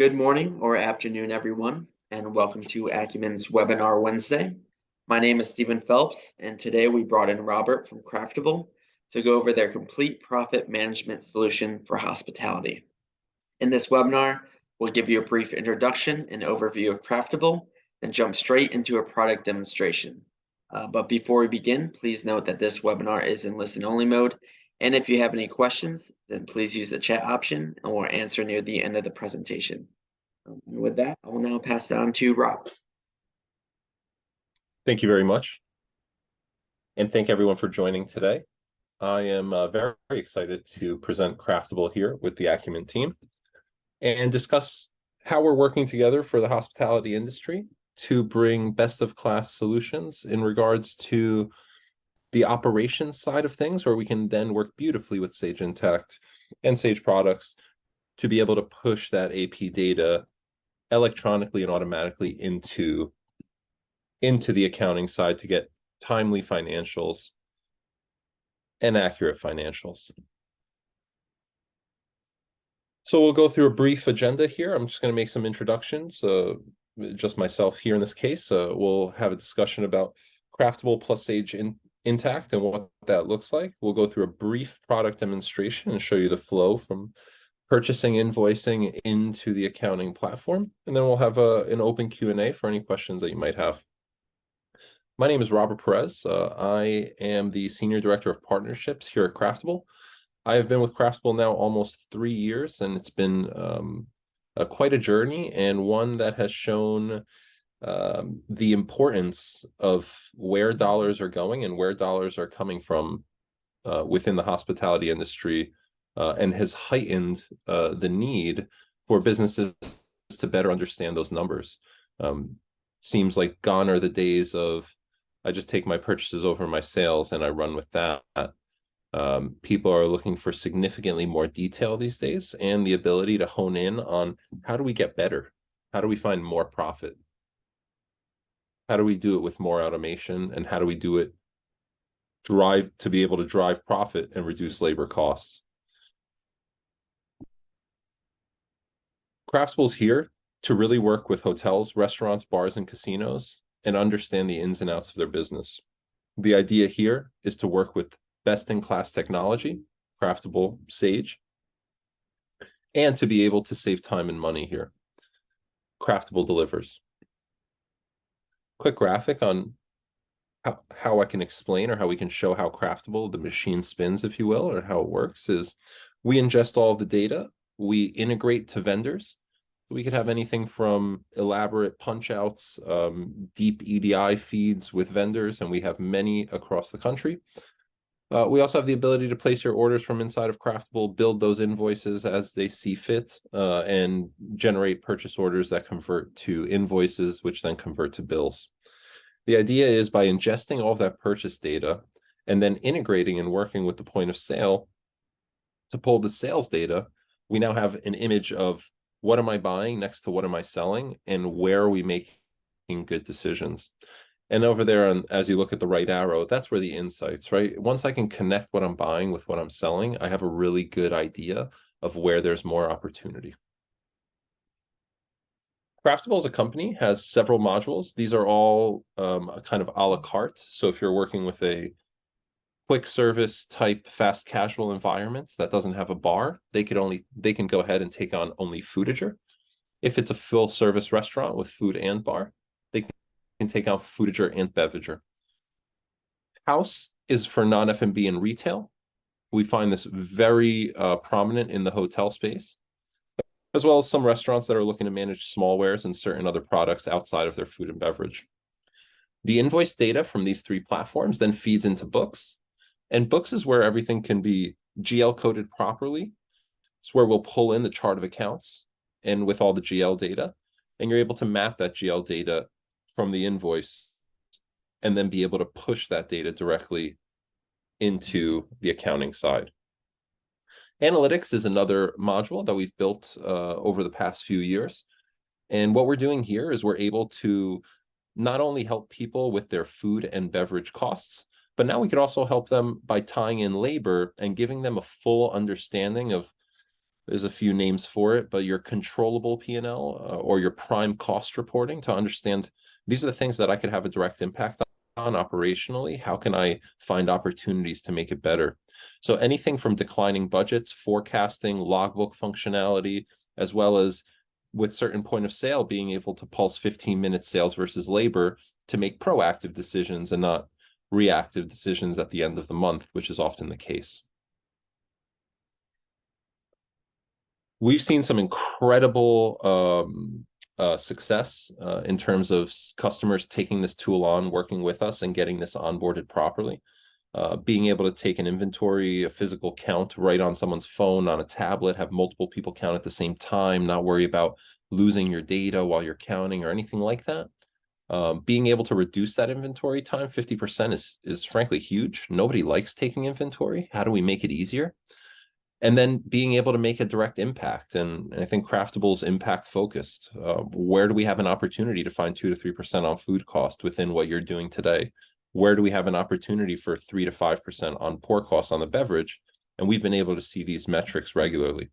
Good morning or afternoon, everyone, and welcome to Acumen's Webinar Wednesday. My name is Stephen Phelps, and today we brought in Robert from Craftable to go over their complete profit management solution for hospitality. In this webinar, we'll give you a brief introduction and overview of Craftable, then jump straight into a product demonstration. But before we begin, please note that this webinar is in listen-only mode, and if you have any questions, then please use the chat option and we'll answer near the end of the presentation. And with that, I will now pass it on to Rob. Thank you very much. And thank everyone for joining today. I am very excited to present Craftable here with the Acumen team and discuss how we're working together for the hospitality industry to bring best-of-class solutions in regards to the operations side of things, where we can then work beautifully with Sage Intacct and Sage products to be able to push that AP data electronically and automatically into the accounting side to get timely financials and accurate financials. So we'll go through a brief agenda here. I'm just going to make some introductions, just myself here in this case. We'll have a discussion about Craftable plus Sage Intacct and what that looks like. We'll go through a brief product demonstration and show you the flow from purchasing, invoicing into the accounting platform. And then we'll have an open Q&A for any questions that you might have. My name is Robert Perez. I am the Senior Director of Partnerships here at Craftable. I have been with Craftable now almost 3 years, and it's been quite a journey, and one that has shown the importance of where dollars are going and where dollars are coming from within the hospitality industry, and has heightened the need for businesses to better understand those numbers. Seems like gone are the days of I just take my purchases over my sales and I run with that. People are looking for significantly more detail these days and the ability to hone in on how do we get better? How do we find more profit? How do we do it with more automation? And how do we do it to be able to drive profit and reduce labor costs? Craftable's here to really work with hotels, restaurants, bars, and casinos and understand the ins and outs of their business. The idea here is to work with best-in-class technology, Craftable, Sage, and to be able to save time and money here. Craftable delivers. Quick graphic on how I can explain or how we can show how Craftable, the machine spins, if you will, or how it works is we ingest all of the data, we integrate to vendors. We could have anything from elaborate punch outs, deep EDI feeds with vendors, and we have many across the country. We also have the ability to place your orders from inside of Craftable, build those invoices as they see fit, and generate purchase orders that convert to invoices, which then convert to bills. The idea is by ingesting all of that purchase data and then integrating and working with the point of sale to pull the sales data, we now have an image of what am I buying next to what am I selling and where are we making good decisions. And over there, as you look at the right arrow, that's where the insights, right? Once I can connect what I'm buying with what I'm selling, I have a really good idea of where there's more opportunity. Craftable as a company has several modules. These are all kind of a la carte. So if you're working with a quick service type fast casual environment that doesn't have a bar, they can go ahead and take on only Foodager. If it's a full service restaurant with food and bar, they can take on Foodager and Bevager. House is for non-F&B and retail. We find this very prominent in the hotel space, as well as some restaurants that are looking to manage smallwares and certain other products outside of their food and beverage. The invoice data from these three platforms then feeds into Books. And Books is where everything can be GL coded properly. It's where we'll pull in the chart of accounts and with all the GL data, and you're able to map that GL data from the invoice and then be able to push that data directly into the accounting side. Analytics is another module that we've built over the past few years. And what we're doing here is we're able to not only help people with their food and beverage costs, but now we could also help them by tying in labor and giving them a full understanding of There's a few names for it, but your controllable P&L or your prime cost reporting to understand these are the things that I could have a direct impact on operationally. How can I find opportunities to make it better? So anything from declining budgets, forecasting, logbook functionality, as well as with certain point of sale, being able to pulse 15-minute sales versus labor to make proactive decisions and not reactive decisions at the end of the month, which is often the case. We've seen some incredible success in terms of customers taking this tool on, working with us, and getting this onboarded properly. Being able to take an inventory, a physical count right on someone's phone, on a tablet, have multiple people count at the same time, not worry about losing your data while you're counting or anything like that. Being able to reduce that inventory time 50% is frankly huge. Nobody likes taking inventory. How do we make it easier? And then being able to make a direct impact. And I think Craftable is impact focused. Where do we have an opportunity to find 2 to 3% on food cost within what you're doing today? Where do we have an opportunity for 3 to 5% on pour costs on the beverage? And we've been able to see these metrics regularly.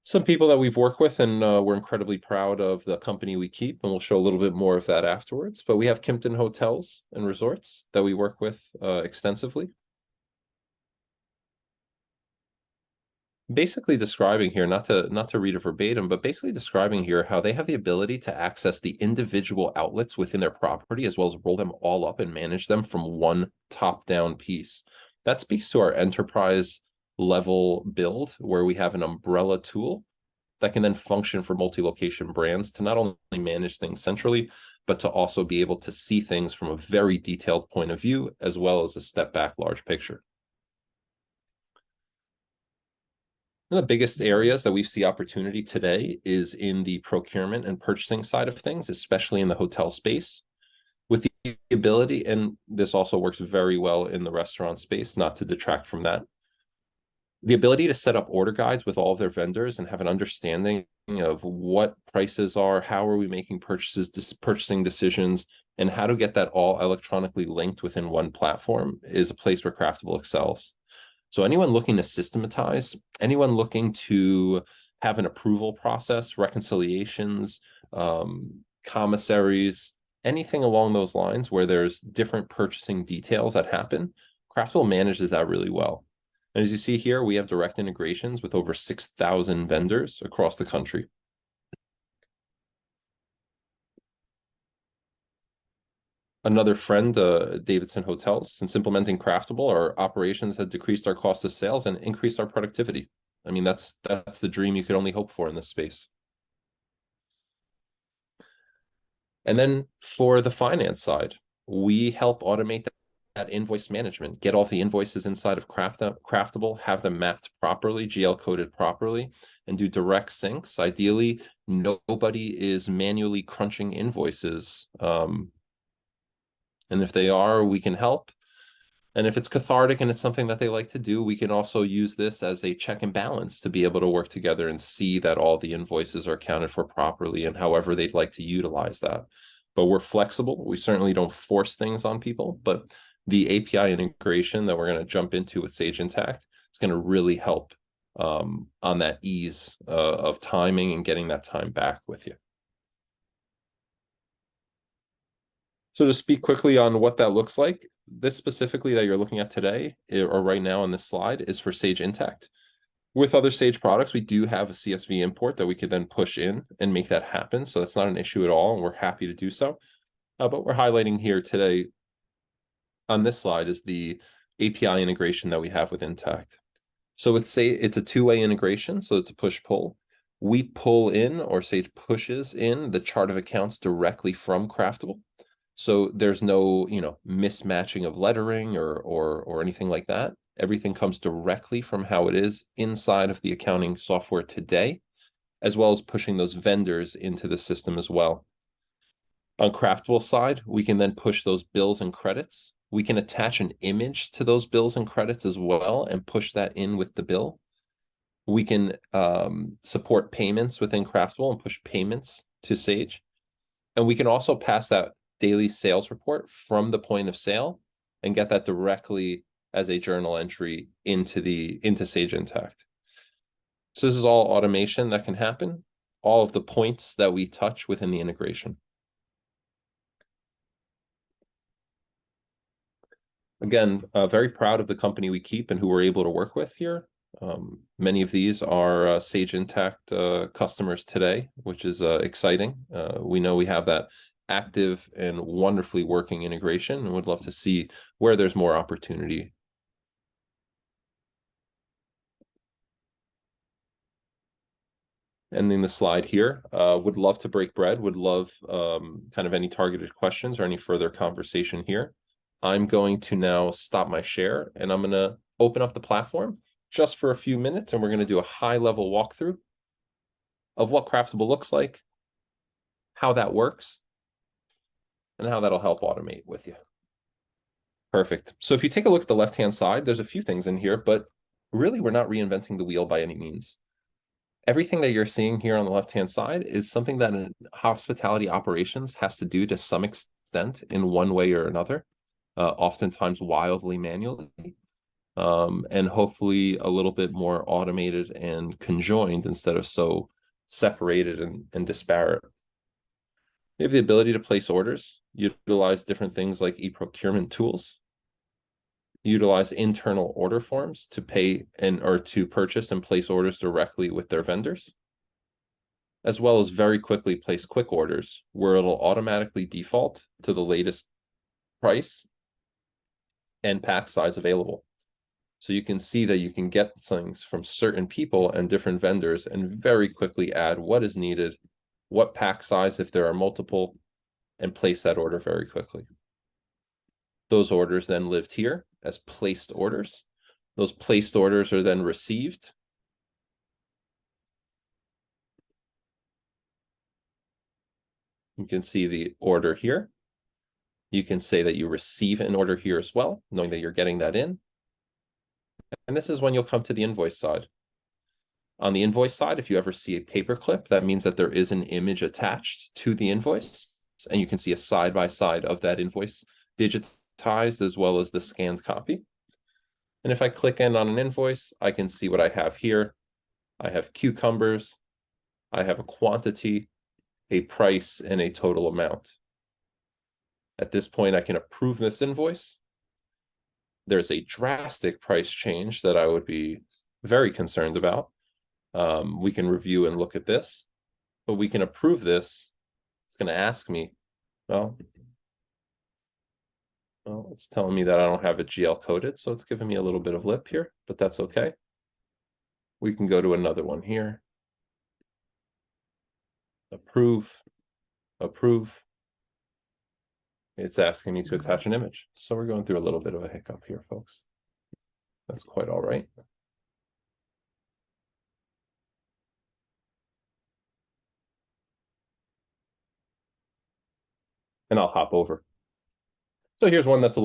Some people that we've worked with, and we're incredibly proud of the company we keep, and we'll show a little bit more of that afterwards. But we have Kimpton Hotels and Resorts that we work with extensively. Basically describing here, not to read it verbatim, but basically describing here how they have the ability to access the individual outlets within their property, as well as roll them all up and manage them from one top-down piece. That speaks to our enterprise level build, where we have an umbrella tool that can then function for multi-location brands to not only manage things centrally, but to also be able to see things from a very detailed point of view, as well as a step back large picture. One of the biggest areas that we see opportunity today is in the procurement and purchasing side of things, especially in the hotel space. With the ability, and this also works very well in the restaurant space, not to detract from that, the ability to set up order guides with all of their vendors and have an understanding of what prices are, how are we making purchasing decisions, and how to get that all electronically linked within one platform is a place where Craftable excels. So anyone looking to systematize, anyone looking to have an approval process, reconciliations, commissaries, anything along those lines where there's different purchasing details that happen, Craftable manages that really well. And as you see here, we have direct integrations with over 6,000 vendors across the country. Another friend, Davidson Hotels, since implementing Craftable, our operations has decreased our cost of sales and increased our productivity. I mean, that's the dream you could only hope for in this space. And then for the finance side, we help automate that invoice management, get all the invoices inside of Craftable, have them mapped properly, GL coded properly, and do direct syncs. Ideally, nobody is manually crunching invoices. And if they are, we can help. And if it's cathartic and it's something that they like to do, we can also use this as a check and balance to be able to work together and see that all the invoices are accounted for properly and however they'd like to utilize that. But we're flexible. We certainly don't force things on people, but the API integration that we're going to jump into with Sage Intacct is going to really help on that ease of timing and getting that time back with you. So to speak quickly on what that looks like, this specifically that you're looking at today or right now on this slide is for Sage Intacct. With other Sage products, we do have a CSV import that we could then push in and make that happen. So that's not an issue at all, and we're happy to do so. But we're highlighting here today on this slide is the API integration that we have with Intacct. So it's a two-way integration, so it's a push-pull. We pull in, or Sage pushes in, the chart of accounts directly from Craftable. So there's no, mismatching of lettering or anything like that. Everything comes directly from how it is inside of the accounting software today, as well as pushing those vendors into the system as well. On Craftable side, we can then push those bills and credits. We can attach an image to those bills and credits as well and push that in with the bill. We can support payments within Craftable and push payments to Sage. And we can also pass that daily sales report from the point of sale and get that directly as a journal entry into Sage Intacct. So this is all automation that can happen, all of the points that we touch within the integration. Again, very proud of the company we keep and who we're able to work with here. Many of these are Sage Intacct customers today, which is exciting. We know we have that active and wonderfully working integration and would love to see where there's more opportunity. Ending the slide here, would love to break bread, would love kind of any targeted questions or any further conversation here. I'm going to now stop my share and I'm going to open up the platform just for a few minutes, and we're going to do a high-level walkthrough of what Craftable looks like, how that works, and how that'll help automate with you. Perfect. So if you take a look at the left-hand side, there's a few things in here, but really we're not reinventing the wheel by any means. Everything that you're seeing here on the left-hand side is something that in hospitality operations has to do to some extent in one way or another, oftentimes wildly manually. And hopefully a little bit more automated and conjoined instead of so separated and disparate. You have the ability to place orders, utilize different things like e-procurement tools, utilize internal order forms to pay or to purchase and place orders directly with their vendors, as well as very quickly place quick orders where it'll automatically default to the latest price and pack size available. So you can see that you can get things from certain people and different vendors and very quickly add what is needed, what pack size if there are multiple, and place that order very quickly. Those orders then lived here as placed orders. Those placed orders are then received. You can see the order here. You can say that you receive an order here as well, knowing that you're getting that in. And this is when you'll come to the invoice side. On the invoice side, if you ever see a paperclip, that means that there is an image attached to the invoice, and you can see a side-by-side of that invoice digitized as well as the scanned copy. And if I click in on an invoice, I can see what I have here. I have cucumbers, I have a quantity, a price, and a total amount. At this point, I can approve this invoice. There's a drastic price change that I would be very concerned about. We can review and look at this, but we can approve this. It's going to ask me, well, it's telling me that I don't have it GL coded, so it's giving me a little bit of lip here, but that's okay. We can go to another one here. Approve, approve. It's asking me to attach an image. So we're going through a little bit of a hiccup here, folks. That's quite all right. And I'll hop over. So here's one that's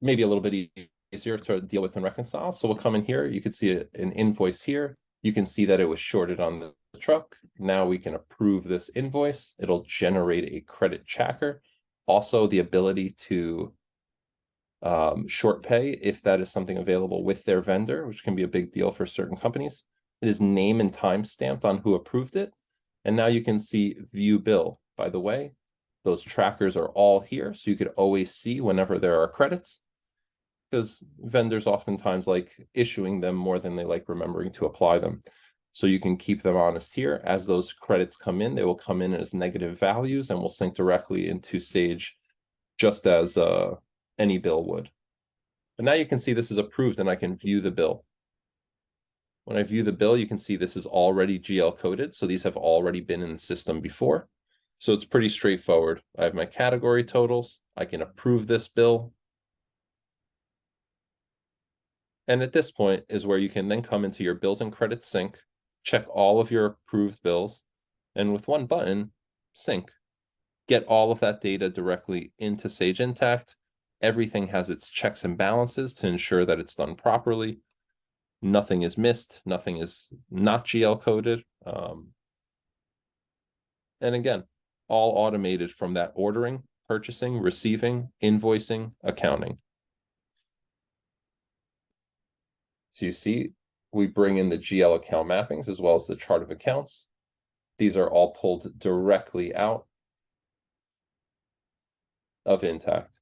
maybe a little bit easier to deal with and reconcile. So we'll come in here. You can see an invoice here. You can see that it was shorted on the truck. Now we can approve this invoice. It'll generate a credit tracker. Also, the ability to short pay if that is something available with their vendor, which can be a big deal for certain companies. It is name and time stamped on who approved it. And now you can see view bill. By the way, those trackers are all here, so you could always see whenever there are credits, because vendors oftentimes like issuing them more than they like remembering to apply them. So you can keep them honest here. As those credits come in, they will come in as negative values and will sync directly into Sage just as any bill would. But now you can see this is approved and I can view the bill. When I view the bill, you can see this is already GL coded. So these have already been in the system before. So it's pretty straightforward. I have my category totals. I can approve this bill. And at this point is where you can then come into your bills and credits sync, check all of your approved bills, and with one button, sync. Get all of that data directly into Sage Intacct. Everything has its checks and balances to ensure that it's done properly. Nothing is missed. Nothing is not GL coded. And again, all automated from that ordering, purchasing, receiving, invoicing, accounting. So you see, we bring in the GL account mappings as well as the chart of accounts. These are all pulled directly out of Intacct.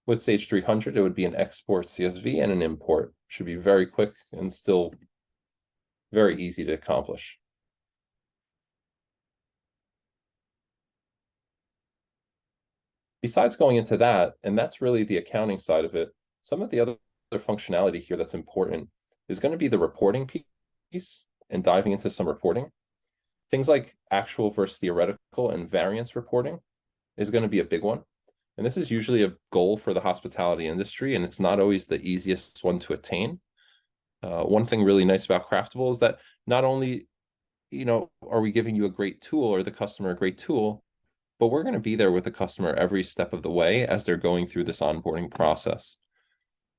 With Sage 300, it would be an export CSV and an import. Should be very quick and still very easy to accomplish. Besides going into that, and that's really the accounting side of it, some of the other functionality here that's important is going to be the reporting piece and diving into some reporting. Things like actual versus theoretical and variance reporting is going to be a big one. And this is usually a goal for the hospitality industry, and it's not always the easiest one to attain. One thing really nice about Craftable is that not only, are we giving you a great tool or the customer a great tool, but we're going to be there with the customer every step of the way as they're going through this onboarding process.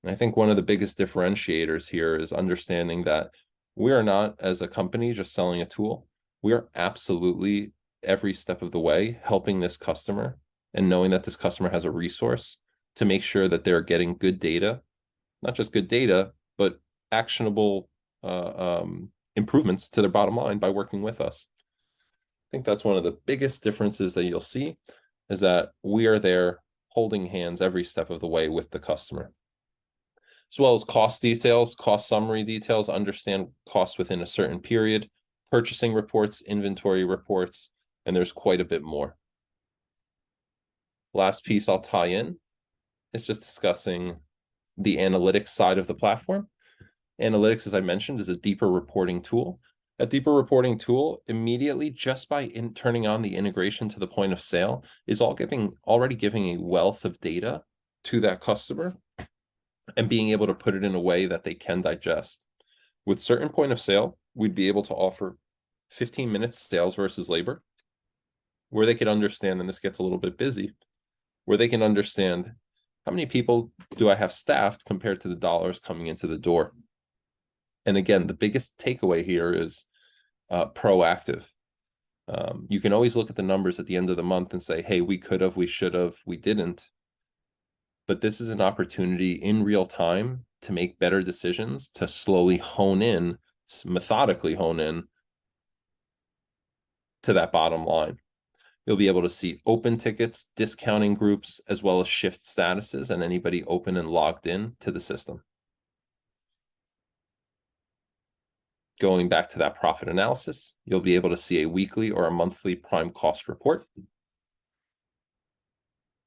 And I think one of the biggest differentiators here is understanding that we are not, as a company, just selling a tool. We are absolutely every step of the way helping this customer and knowing that this customer has a resource to make sure that they're getting good data, not just good data, but actionable improvements to their bottom line by working with us. I think that's one of the biggest differences that you'll see is that we are there holding hands every step of the way with the customer. As well as cost details, cost summary details, understand costs within a certain period, purchasing reports, inventory reports, and there's quite a bit more. Last piece I'll tie in is just discussing the analytics side of the platform. Analytics, as I mentioned, is a deeper reporting tool. A deeper reporting tool immediately just by turning on the integration to the point of sale is already giving a wealth of data to that customer and being able to put it in a way that they can digest. With certain point of sale, we'd be able to offer 15 minutes sales versus labor, where they could understand, and this gets a little bit busy, where they can understand how many people do I have staffed compared to the dollars coming into the door. And again, the biggest takeaway here is proactive. You can always look at the numbers at the end of the month and say, hey, we could have, we should have, we didn't. But this is an opportunity in real time to make better decisions, to slowly methodically hone in to that bottom line. You'll be able to see open tickets, discounting groups, as well as shift statuses and anybody open and logged in to the system. Going back to that profit analysis, you'll be able to see a weekly or a monthly prime cost report.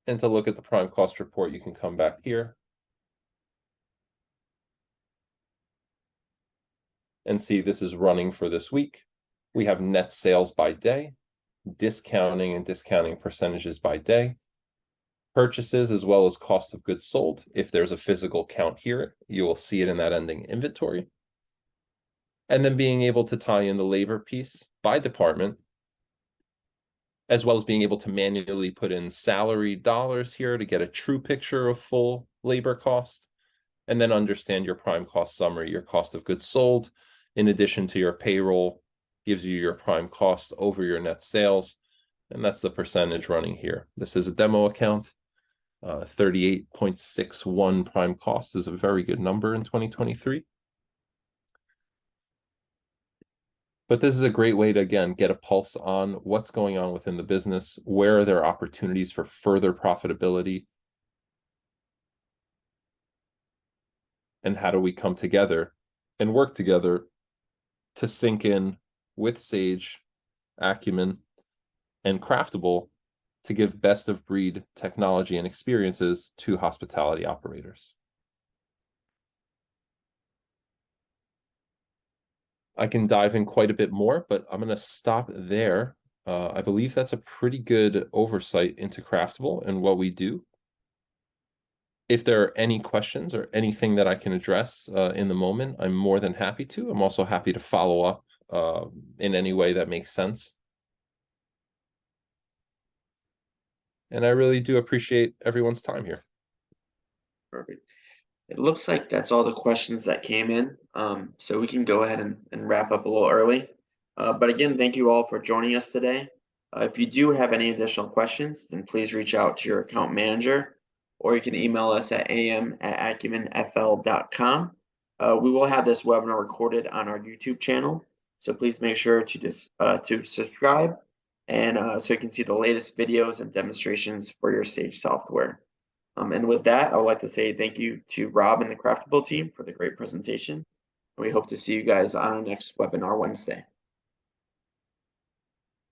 And to look at the prime cost report, you can come back here and see this is running for this week. We have net sales by day, discounting and discounting percentages by day, purchases as well as cost of goods sold. If there's a physical count here, you will see it in that ending inventory. And then being able to tie in the labor piece by department, as well as being able to manually put in salary dollars here to get a true picture of full labor cost, and then understand your prime cost summary, your cost of goods sold, in addition to your payroll, gives you your prime cost over your net sales, and that's the percentage running here. This is a demo account. 38.61 prime cost is a very good number in 2023. But this is a great way to, again, get a pulse on what's going on within the business, where are there opportunities for further profitability, and how do we come together and work together to sync in with Sage, Acumen, and Craftable to give best of breed technology and experiences to hospitality operators. I can dive in quite a bit more, but I'm going to stop there. I believe that's a pretty good oversight into Craftable and what we do. If there are any questions or anything that I can address in the moment, I'm more than happy to. I'm also happy to follow up in any way that makes sense. And I really do appreciate everyone's time here. Perfect. It looks like that's all the questions that came in. So we can go ahead and wrap up a little early. But again, thank you all for joining us today. If you do have any additional questions, then please reach out to your account manager, or you can email us at am@acumenfl.com. We will have this webinar recorded on our YouTube channel, so please make sure to subscribe and so you can see the latest videos and demonstrations for your Sage software. And with that, I would like to say thank you to Rob and the Craftable team for the great presentation. We hope to see you guys on our next webinar Wednesday.